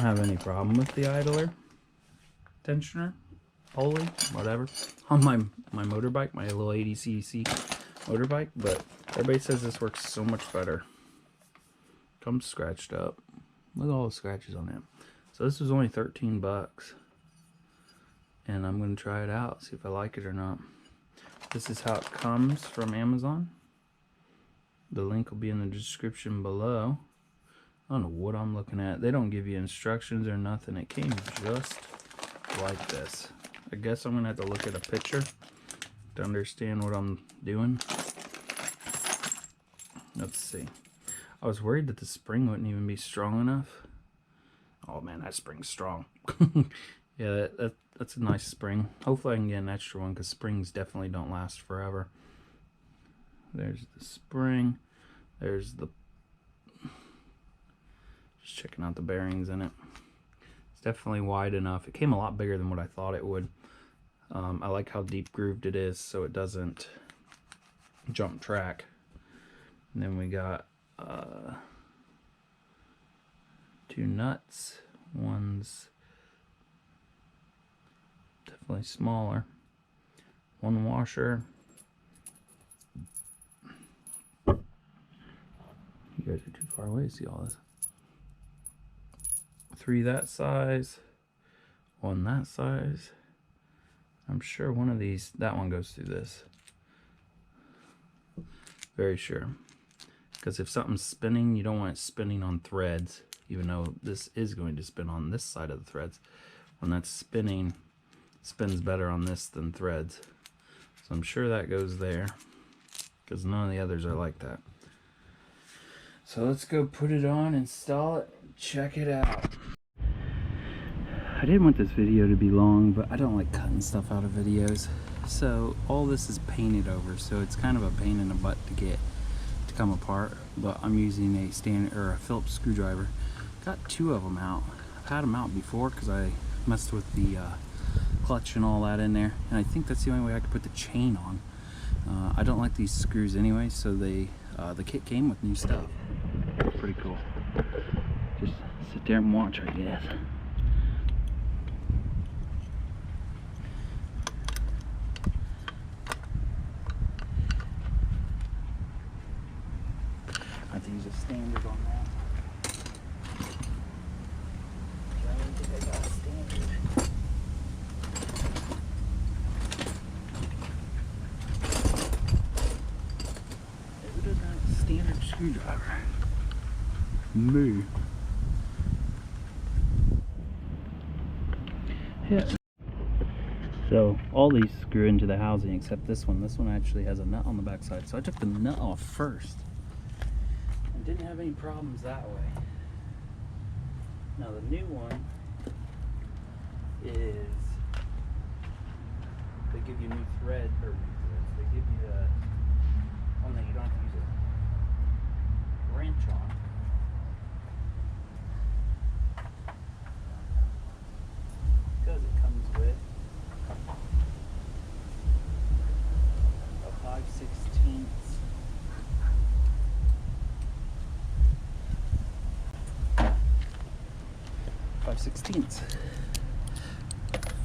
have any problem with the idler tensioner, pulley, whatever, on my motorbike, my little 80cc motorbike, but everybody says this works so much better. Comes scratched up. Look at all the scratches on it. So this was only 13 bucks. And I'm going to try it out, see if I like it or not. This is how it comes from Amazon. The link will be in the description below. I don't know what I'm looking at. They don't give you instructions or nothing. It came just like this. I guess I'm going to have to look at a picture to understand what I'm doing. Let's see. I was worried that the spring wouldn't even be strong enough. Oh man, that spring's strong. Yeah, that's a nice spring. Hopefully I can get an extra one, because springs definitely don't last forever. There's the spring. There's the... Just checking out the bearings in it. It's definitely wide enough. It came a lot bigger than what I thought it would. I like how deep grooved it is, so it doesn't jump track. And then we got 2 nuts. One's definitely smaller. 1 washer. You guys are too far away to see all this. 3 that size. 1 that size. I'm sure one of these, that one goes through this. Very sure. Because if something's spinning, you don't want it spinning on threads, even though this is going to spin on this side of the threads. When that's spinning, it spins better on this than threads. So I'm sure that goes there, because none of the others are like that. So let's go put it on, install it, and check it out. I didn't want this video to be long, but I don't like cutting stuff out of videos. So all this is painted over, so it's kind of a pain in the butt to get to come apart. But I'm using a standard or a Phillips screwdriver. Got 2 of them out. I've had them out before because I messed with the clutch and all that in there, and I think that's the only way I could put the chain on. I don't like these screws anyway, so they the kit came with new stuff. Pretty cool. Just sit there and watch, I guess. I think there's a standard on that. I don't think I got a standard. Who doesn't have a standard screwdriver? Me. Yeah. So all these screw into the housing except this one. This one actually has a nut on the back side. So I took the nut off first. Didn't have any problems that way. Now the new one is, they give you new thread, or they give you one that you don't have to use a wrench on. Because it comes with a 5/16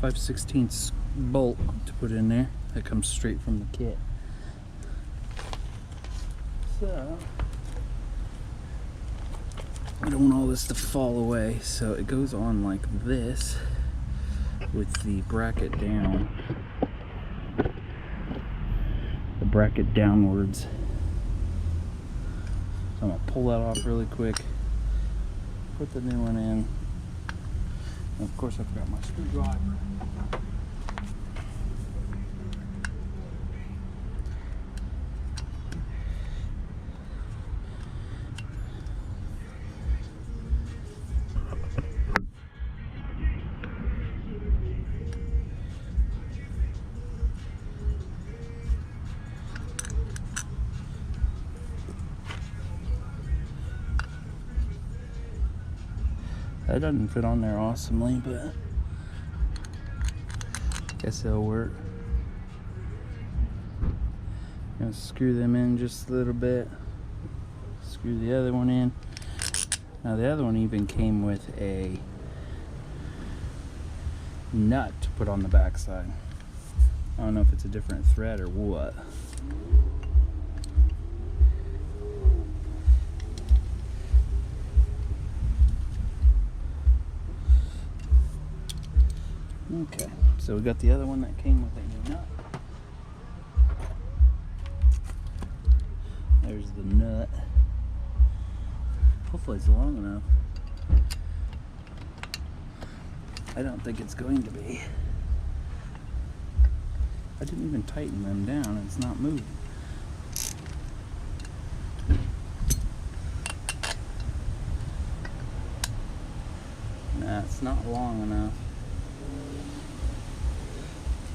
5/16 bolt to put in there that comes straight from the kit. So I don't want all this to fall away, so it goes on like this with the bracket down, the bracket downwards. So I'm gonna pull that off really quick, put the new one in. And of course I forgot my screwdriver. That doesn't fit on there awesomely, but I guess it'll work. Gonna screw them in just a little bit. Screw the other one in. Now the other one even came with a nut to put on the backside. I don't know if it's a different thread or what. Okay, so we got the other one that came with a nut. There's the nut. Hopefully it's long enough. I don't think it's going to be. I didn't even tighten them down. It's not moving. Nah, it's not long enough.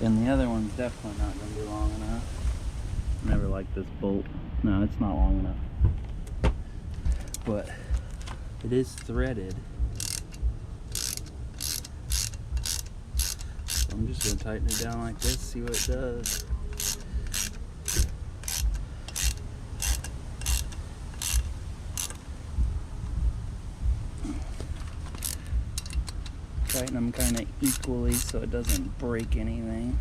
And the other one's definitely not going to be long enough. Never liked this bolt. No, it's not long enough. But it is threaded. So I'm just going to tighten it down like this, see what it does. Tighten them kind of equally so it doesn't break anything.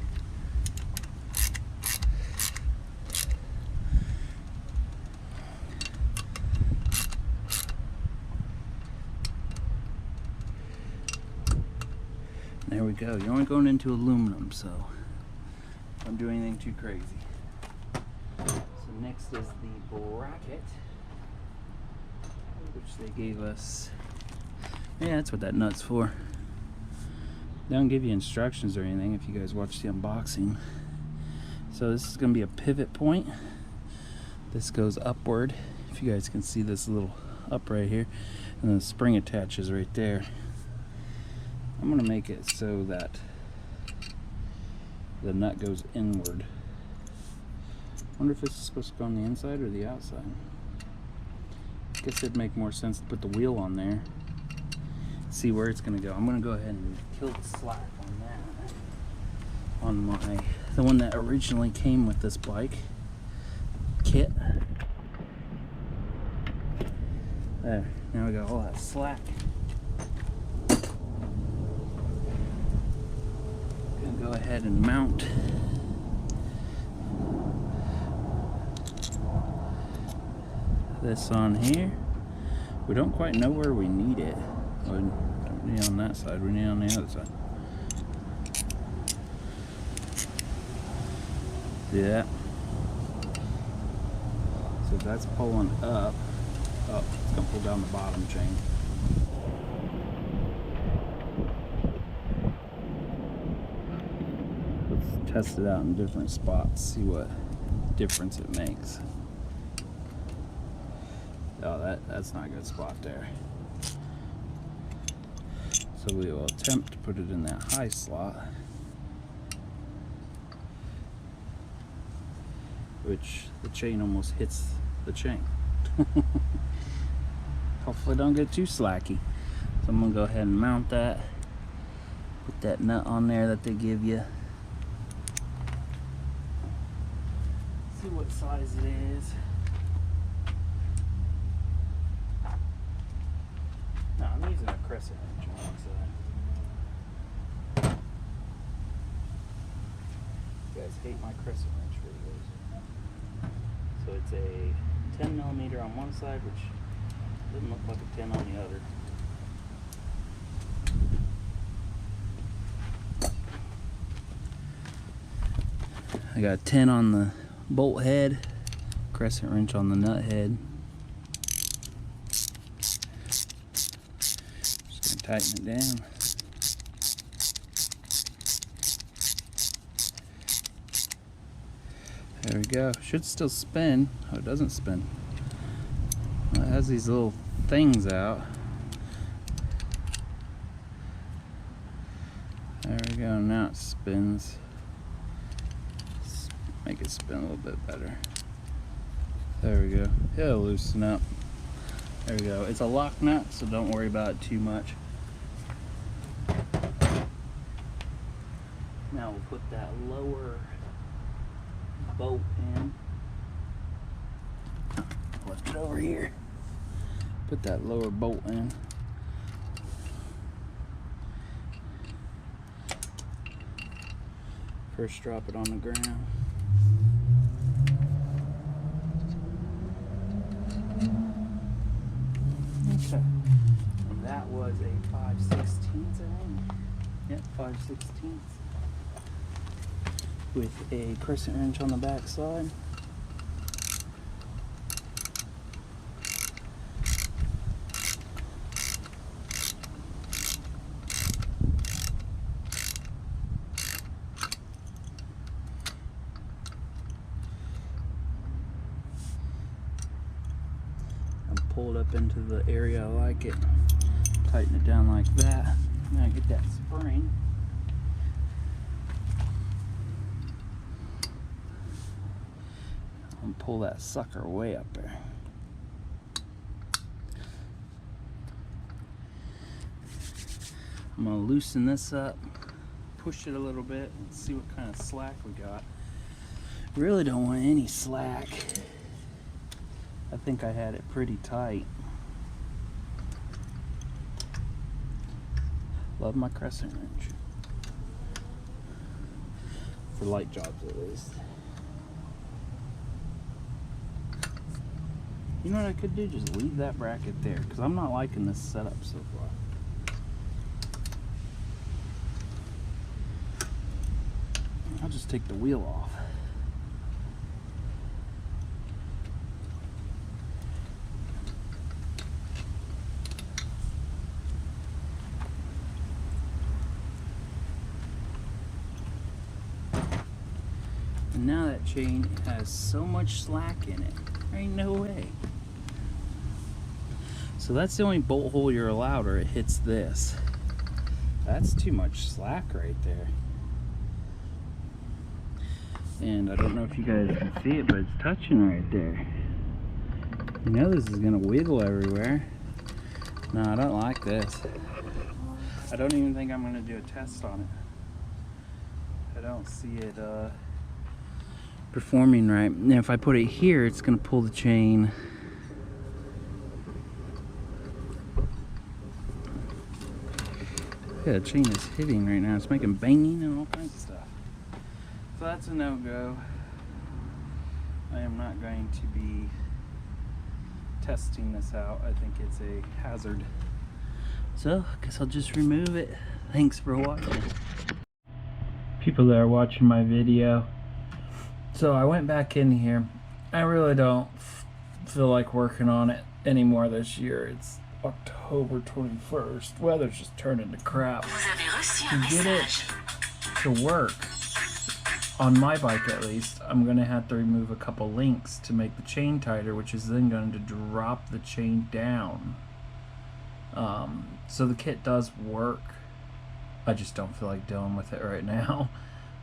There we go. You're only going into aluminum, so don't do anything too crazy. So next is the bracket, which they gave us. Yeah, that's what that nut's for. They don't give you instructions or anything if you guys watch the unboxing. So this is going to be a pivot point. This goes upward. If you guys can see this little up right here, and then the spring attaches right there. I'm going to make it so that the nut goes inward. Wonder if this is supposed to go on the inside or the outside. I guess it'd make more sense to put the wheel on there. See where it's going to go. I'm going to go ahead and kill the slack on that. On the one that originally came with this bike kit. There. Now we got all that slack. Go ahead and mount this on here. We don't quite know where we need it. We don't need it on that side, we need it on the other side. See that? So if that's pulling up, oh, it's gonna pull down the bottom chain. Test it out in different spots, see what difference it makes. Oh, that's not a good spot there. So we will attempt to put it in that high slot, which the chain almost hits the chain. Hopefully don't get too slacky. So I'm gonna go ahead and mount that. Put that nut on there that they give you. See what size it is. No, I'm using a crescent wrench on one side. You guys hate my crescent wrench videos. So it's a 10mm on one side, which doesn't look like a 10 on the other. I got 10 on the bolt head, crescent wrench on the nut head. Just gonna tighten it down. There we go. Should still spin. Oh, it doesn't spin. Well, it has these little things out. There we go. Now it spins. Make it spin a little bit better. There we go. It'll loosen up. There we go. It's a lock nut, so don't worry about it too much. Now we'll put that lower bolt in. Lift it over here. Put that lower bolt in. First drop it on the ground. Okay. And that was a 5/16, I think. Yep, 5/16 with a crescent wrench on the back side. Pull it up into the area I like it. Tighten it down like that. Now get that spring. And pull that sucker way up there. I'm gonna loosen this up, push it a little bit, and see what kind of slack we got. Really don't want any slack. I think I had it pretty tight. Love my crescent wrench. For light jobs at least. You know what I could do? Just leave that bracket there, because I'm not liking this setup so far. I'll just take the wheel off. And now that chain has so much slack in it. There ain't no way. So that's the only bolt hole you're allowed, or it hits this. That's too much slack right there. And I don't know if you guys can see it, but it's touching right there. You know this is gonna wiggle everywhere. No, I don't like this. I don't even think I'm gonna do a test on it. I don't see it performing right. Now if I put it here, it's gonna pull the chain. Yeah, the chain is hitting right now. It's making banging and all kinds of stuff. So that's a no-go. I am not going to be testing this out. I think it's a hazard. So, I guess I'll just remove it. Thanks for watching. People that are watching my video. So I went back in here. I really don't feel like working on it anymore this year. It's October 21st. Weather's just turning to crap. To get it to work, on my bike at least, I'm going to have to remove a couple links to make the chain tighter, which is then going to drop the chain down. So the kit does work. I just don't feel like dealing with it right now.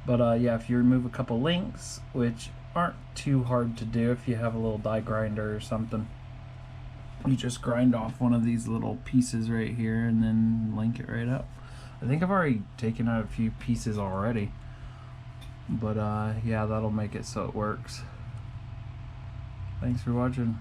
But yeah, if you remove a couple links, which aren't too hard to do if you have a little die grinder or something, you just grind off one of these little pieces right here and then link it right up. I think I've already taken out a few pieces already, but yeah, that'll make it so it works. Thanks for watching.